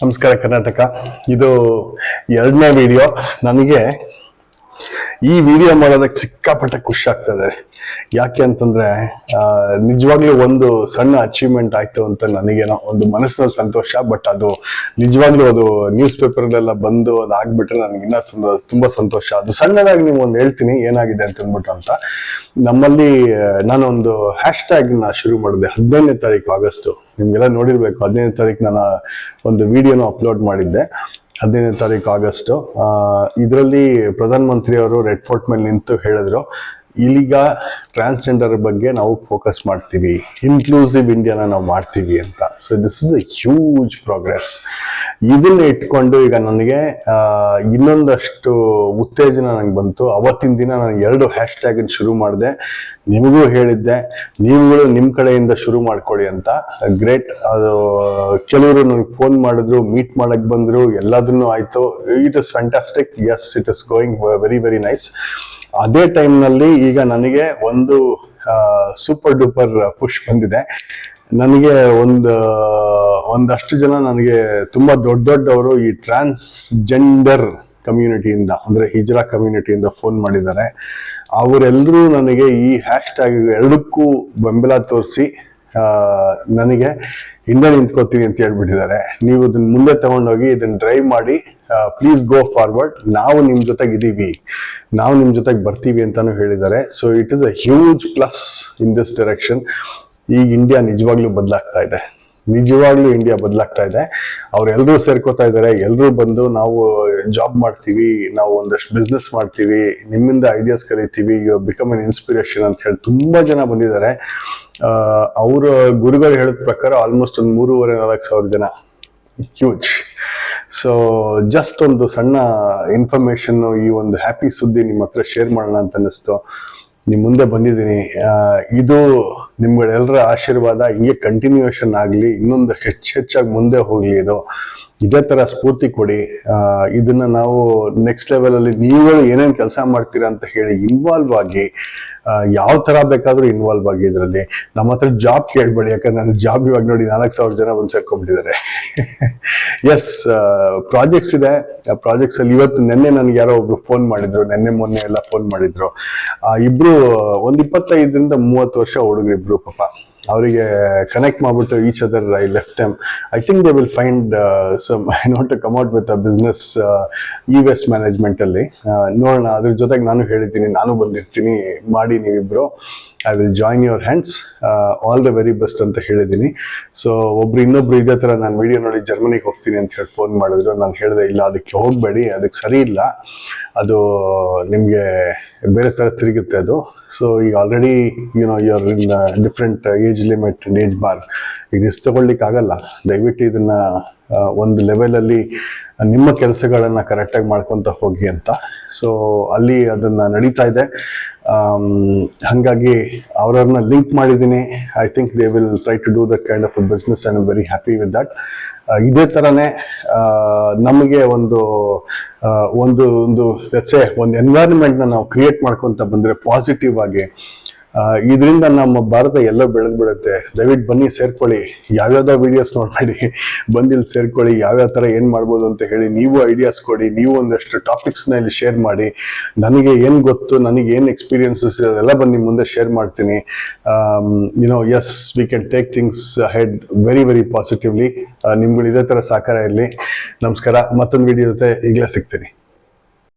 ನಮಸ್ಕಾರ ಕರ್ನಾಟಕ. ಇದು ಎರಡನೇ ವಿಡಿಯೋ. ನನಗೆ ಈ ವಿಡಿಯೋ ಮಾಡೋದಕ್ಕೆ ಸಿಕ್ಕಾಪಟ್ಟೆ ಖುಷಿ ಆಗ್ತದೆ. ಯಾಕೆ ಅಂತಂದ್ರೆ ನಿಜವಾಗ್ಲೂ ಒಂದು ಸಣ್ಣ ಅಚೀವ್ಮೆಂಟ್ ಆಯ್ತು ಅಂತ ನನಗೇನೋ ಒಂದು ಮನಸ್ಸಿನಲ್ಲಿ ಸಂತೋಷ. ಬಟ್ ಅದು ನಿಜವಾಗ್ಲೂ ಅದು ನ್ಯೂಸ್ ಪೇಪರ್ಲೆಲ್ಲ ಬಂದು ಅದು ಆಗ್ಬಿಟ್ರೆ ನನಗೆ ಇನ್ನೂ ತುಂಬಾ ಸಂತೋಷ. ಅದು ಸಣ್ಣದಾಗಿ ನೀವು ಒಂದು ಹೇಳ್ತೀನಿ ಏನಾಗಿದೆ ಅಂತ ಅಂದ್ಬಿಟ್ಟು ಅಂತ. ನಮ್ಮಲ್ಲಿ ನಾನೊಂದು ಹ್ಯಾಶ್ ಟ್ಯಾಗ್ ನ ಶುರು ಮಾಡಿದೆ 15ನೇ ತಾರೀಕು ಆಗಸ್ಟ್. ನಿಮ್ಗೆಲ್ಲ ನೋಡಿರ್ಬೇಕು. 15ನೇ ತಾರೀಕು ನಾನು ಒಂದು ವಿಡಿಯೋನ ಅಪ್ಲೋಡ್ ಮಾಡಿದ್ದೆ. 15ನೇ ತಾರೀಕು ಆಗಸ್ಟ್. ಇದರಲ್ಲಿ ಪ್ರಧಾನ ಮಂತ್ರಿ ಅವರು ರೆಡ್ ಫೋರ್ಟ್ ಮೇಲೆ ನಿಂತು ಹೇಳಿದ್ರು, ಇಲ್ಲಿಗ ಟ್ರಾನ್ಸ್ಜೆಂಡರ್ ಬಗ್ಗೆ ನಾವು ಫೋಕಸ್ ಮಾಡ್ತೀವಿ, ಇನ್ಕ್ಲೂಸಿವ್ ಇಂಡಿಯಾನ ನಾವು ಮಾಡ್ತೀವಿ ಅಂತ. So this is a huge progress. ಇದನ್ನ ಇಟ್ಕೊಂಡು ಈಗ ನನಗೆ ಇನ್ನೊಂದಷ್ಟು ಉತ್ತೇಜನ ನನಗೆ ಬಂತು. ಅವತ್ತಿನ ದಿನ ನಾನು 2 ಹ್ಯಾಶ್ ಟ್ಯಾಗ್ ಶುರು ಮಾಡಿದೆ. ನಿಮಗೂ ಹೇಳಿದ್ದೆ, ನೀವುಗಳು ನಿಮ್ಮ ಕಡೆಯಿಂದ ಶುರು ಮಾಡ್ಕೊಳ್ಳಿ ಅಂತ. ಗ್ರೇಟ್. ಅದು ಕೆಲವರು ನನಗೆ ಫೋನ್ ಮಾಡಿದ್ರು, ಮೀಟ್ ಮಾಡಕ್ ಬಂದ್ರು, ಎಲ್ಲದನ್ನು ಆಯ್ತು. It is fantastic. Yes, it is going very very nice. ಅದೇ ಟೈಮ್ನಲ್ಲಿ ಈಗ ನನಗೆ ಒಂದು ಸೂಪರ್ ಡೂಪರ್ ಪುಷ್ ಬಂದಿದೆ. ನನಗೆ ಒಂದಷ್ಟು ಜನ ನನಗೆ ತುಂಬಾ ದೊಡ್ಡವರು ಈ ಟ್ರಾನ್ಸ್ಜೆಂಡರ್ ಕಮ್ಯುನಿಟಿಯಿಂದ, ಅಂದ್ರೆ ಹಿಜ್ರಾ ಕಮ್ಯುನಿಟಿಯಿಂದ ಫೋನ್ ಮಾಡಿದ್ದಾರೆ. ಅವರೆಲ್ಲರೂ ನನಗೆ ಈ ಹ್ಯಾಶ್ ಟ್ಯಾಗ್ ಎರಡಕ್ಕೂ ಬೆಂಬಲ ತೋರಿಸಿ ನನಗೆ ಹಿಂದೆ ನಿಂತ್ಕೋತೀವಿ ಅಂತ ಹೇಳ್ಬಿಟ್ಟಿದ್ದಾರೆ. ನೀವು ಇದನ್ನ ಮುಂದೆ ತಗೊಂಡೋಗಿ ಇದನ್ನ ಡ್ರೈವ್ ಮಾಡಿ, ಪ್ಲೀಸ್ ಗೋ ಫಾರ್ವರ್ಡ್, ನಾವು ನಿಮ್ ಜೊತೆಗೆ ಇದೀವಿ, ನಾವು ನಿಮ್ ಜೊತೆಗೆ ಬರ್ತೀವಿ ಅಂತಾನು ಹೇಳಿದ್ದಾರೆ. So it is a huge plus in this direction. ಈಗ ಇಂಡಿಯಾ ನಿಜವಾಗ್ಲೂ ಬದಲಾಗ್ತಾ ಇದೆ. ನಿಜವಾಗ್ಲೂ ಇಂಡಿಯಾ ಬದಲಾಗ್ತಾ ಇದೆ. ಅವ್ರೆಲ್ಲರೂ ಸೇರ್ಕೋತಾ ಇದ್ದಾರೆ. ಎಲ್ಲರೂ ಬಂದು ನಾವು ಜಾಬ್ ಮಾಡ್ತೀವಿ, ನಾವು ಒಂದಷ್ಟು ಬಿಸ್ನೆಸ್ ಮಾಡ್ತೀವಿ, ನಿಮ್ಮಿಂದ ಐಡಿಯಾಸ್ ಕಲಿತೀವಿ, ಯು ಬಿಕಮ್ ಎನ್ ಇನ್ಸ್ಪಿರೇಷನ್ ಅಂತ ಹೇಳಿ ತುಂಬಾ ಜನ ಬಂದಿದ್ದಾರೆ. ಅವ್ರ ಗುರುಗಳು ಹೇಳಿದ ಪ್ರಕಾರ ಆಲ್ಮೋಸ್ಟ್ ಒಂದು 3,500-4 ಸಾವಿರ ಜನ. ಹ್ಯೂಜ್. ಸೊ ಜಸ್ಟ್ ಒಂದು ಸಣ್ಣ ಇನ್ಫಾರ್ಮೇಶನ್, ಈ ಒಂದು ಹ್ಯಾಪಿ ಸುದ್ದಿ ನಿಮ್ಮ ಹತ್ರ ಶೇರ್ ಮಾಡೋಣ ಅಂತ ಅನ್ನಿಸ್ತು. ನಿಮ್ ಮುಂದೆ ಬಂದಿದ್ದೀನಿ. ಇದು ನಿಮ್ಗಳೆಲ್ಲರ ಆಶೀರ್ವಾದ ಹಿಂಗೆ ಕಂಟಿನ್ಯೂಯೇಷನ್ ಆಗ್ಲಿ, ಇನ್ನೊಂದು ಹೆಚ್ಚಾಗಿ ಮುಂದೆ ಹೋಗ್ಲಿ. ಇದು ಇದೇ ತರ ಸ್ಫೂರ್ತಿ ಕೊಡಿ. ಇದನ್ನ ನಾವು ನೆಕ್ಸ್ಟ್ ಲೆವೆಲ್ ಅಲ್ಲಿ ನೀವುಗಳು ಏನೇನ್ ಕೆಲಸ ಮಾಡ್ತೀರಾ ಅಂತ ಹೇಳಿ ಇನ್ವಾಲ್ವ್ ಆಗಿ, ಯಾವ ತರ ಬೇಕಾದ್ರೂ ಇನ್ವಾಲ್ವ್ ಆಗಿ. ಇದರಲ್ಲಿ ನಮ್ಮ ಹತ್ರ ಜಾಬ್ ಕೇಳ್ಬೇಡಿ, ಯಾಕಂದ್ರೆ ನನ್ನ ಜಾಬ್ ಇವಾಗ ನೋಡಿ 4,000 ಜನ ಬಂದು ಸೇರ್ಕೊಂಡ್ಬಿಟ್ಟಿದ್ದಾರೆ. ಎಸ್, ಪ್ರಾಜೆಕ್ಟ್ಸ್ ಇದೆ. ಪ್ರಾಜೆಕ್ಟ್ಸ್ ಅಲ್ಲಿ ನೆನ್ನೆ ನನ್ಗೆ ಯಾರೋ ಒಬ್ರು ಫೋನ್ ಮಾಡಿದ್ರು, ಮೊನ್ನೆ ಎಲ್ಲ ಫೋನ್ ಮಾಡಿದ್ರು. ಇಬ್ರು ಒಂದು 25-30 ವರ್ಷ ಹುಡುಗರು ಇಬ್ರು. ಪಾಪ ಅವರಿಗೆ ಕನೆಕ್ಟ್ ಮಾಡ್ಬಿಟ್ಟು each other I left them. I think they will find some, I not to come out with a business waste management ಅಲ್ಲಿ. ನೋಡೋಣ. ಅದ್ರ ಜೊತೆಗೆ ನಾನು ಹೇಳಿದ್ದೀನಿ, ನಾನು ಬಂದಿರ್ತೀನಿ, ಮಾಡಿ ನೀವಿಬ್ರು. I will join your hands. All the very best ಅಂತ ಹೇಳಿದ್ದೀನಿ. ಸೊ ಇನ್ನೊಬ್ರು ಇದೇ ತರ ನಾನು ವಿಡಿಯೋ ನೋಡಿ ಜರ್ಮನಿಗೆ ಹೋಗ್ತೀನಿ ಅಂತ ಹೇಳಿ ಫೋನ್ ಮಾಡಿದ್ರು. ನಾನು ಹೇಳಿದೆ, ಇಲ್ಲ, ಅದಕ್ಕೆ ಹೋಗ್ಬೇಡಿ, ಅದಕ್ಕೆ ಸರಿ ಇಲ್ಲ, ಅದು ನಿಮ್ಗೆ ಬೇರೆ ತರ ತಿರುಗುತ್ತೆ ಅದು. ಸೊ ಈಗ already your in different age limit and age bar. ಈಗ ರಿಸ್ಕ್ ತಗೊಳ್ಲಿಕ್ಕೆ ಆಗಲ್ಲ. ದಯವಿಟ್ಟು ಇದನ್ನ ಒಂದು ಲೆವೆಲ್ ಅಲ್ಲಿ ನಿಮ್ಮ ಕೆಲಸಗಳನ್ನ ಕರೆಕ್ಟಾಗಿ ಮಾಡ್ಕೊಂತ ಹೋಗಿ ಅಂತ. ಸೊ ಅಲ್ಲಿ ಅದನ್ನ ನಡೀತಾ ಇದೆ. ಹಂಗಾಗಿ ಅವ್ರನ್ನ ಲಿಂಕ್ ಮಾಡಿದ್ದೀನಿ. I think they will try to do that kind of a business and I am very happy with that. ಇದೇ ತರನೇ ನಮಗೆ ಒಂದು ಎನ್ವೈರನ್ಮೆಂಟ್ ನಾವು ಕ್ರಿಯೇಟ್ ಮಾಡ್ಕೊಂತ ಬಂದ್ರೆ ಪಾಸಿಟಿವ್ ಆಗಿ, ಇದರಿಂದ ನಮ್ಮ ಭಾರತ ಎಲ್ಲ ಬೆಳೆದ್ ಬಿಡುತ್ತೆ. ದಯವಿಟ್ಟು ಬನ್ನಿ, ಸೇರ್ಕೊಳ್ಳಿ. ಯಾವ್ಯಾವ್ದೋ ವಿಡಿಯೋಸ್ ನೋಡ್ಬೇಡಿ, ಬಂದಿಲ್ಲಿ ಸೇರ್ಕೊಳ್ಳಿ. ಯಾವ್ಯಾವ ತರ ಏನ್ ಮಾಡ್ಬೋದು ಅಂತ ಹೇಳಿ ನೀವು ಐಡಿಯಾಸ್ ಕೊಡಿ. ನೀವು ಒಂದಷ್ಟು ಟಾಪಿಕ್ಸ್ ನ ಇಲ್ಲಿ ಶೇರ್ ಮಾಡಿ. ನನಗೆ ಏನ್ ಗೊತ್ತು, ನನಗೆ ಏನ್ ಎಕ್ಸ್ಪೀರಿಯನ್ಸಸ್ ಅದೆಲ್ಲ ಬಂದು ನಿಮ್ ಮುಂದೆ ಶೇರ್ ಮಾಡ್ತೀನಿ. Yes, we can take things head very very positively. ನಿಮ್ಗಳು ಇದೇ ತರ ಸಹಕಾರ ಇರಲಿ. ನಮಸ್ಕಾರ. ಮತ್ತೊಂದು ವಿಡಿಯೋ ಜೊತೆ ಈಗಲೇ ಸಿಗ್ತೀನಿ.